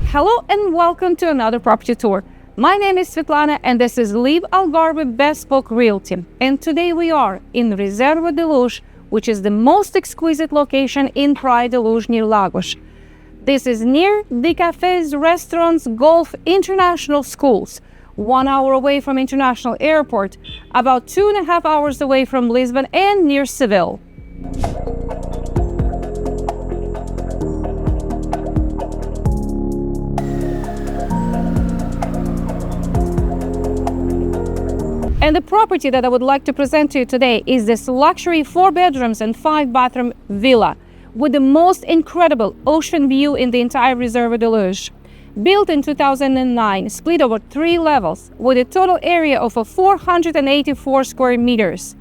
Hello and welcome to another property tour. My name is Svetlana and this is LiveAlgarve Bespoke Realty. And today we are in Reserva da Luz, which is the most exquisite location in Praia da Luz near Lagos. This is near the cafes, restaurants, golf, international schools, 1 hour away from international airport, about 2.5 hours away from Lisbon and near Seville. And the property that I would like to present to you today is this luxury 4 bedrooms and 5 bathroom villa with the most incredible ocean view in the entire Reserva da Luz. Built in 2009, split over 3 levels with a total area of 484 square meters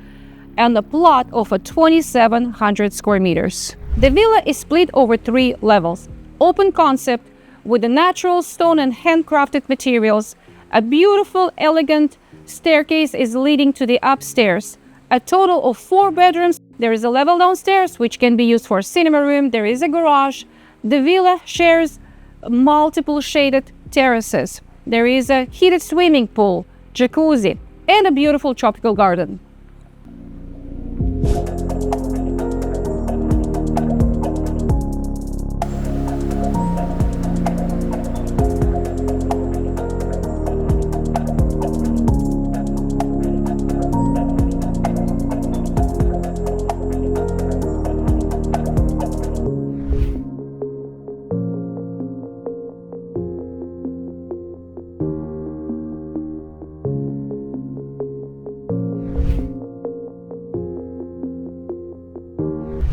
and a plot of 2,700 square meters. The villa is split over 3 levels, open concept with the natural stone and handcrafted materials. A beautiful, elegant staircase is leading to the upstairs. A total of 4 bedrooms. There is a level downstairs which can be used for a cinema room. There is a garage. The villa shares multiple shaded terraces. There is a heated swimming pool, jacuzzi, and a beautiful tropical garden.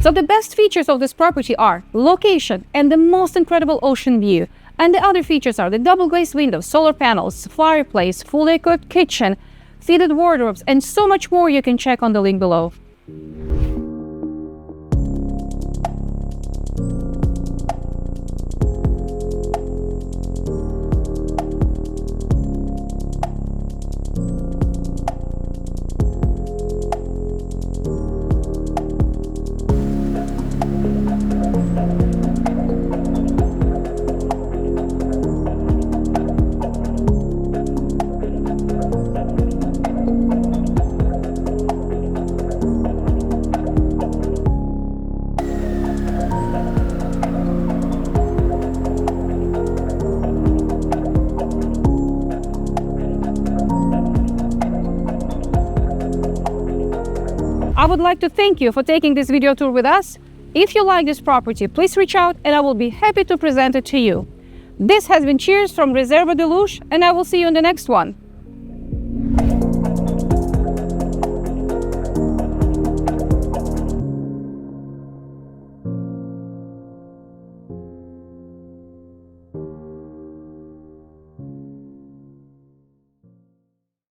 So the best features of this property are location and the most incredible ocean view. And the other features are the double glazed windows, solar panels, fireplace, fully equipped kitchen, fitted wardrobes, and so much more. You can check on the link below. I would like to thank you for taking this video tour with us. If you like this property, please reach out and I will be happy to present it to you. This has been Cheers from Reserva da Luz, and I will see you in the next one.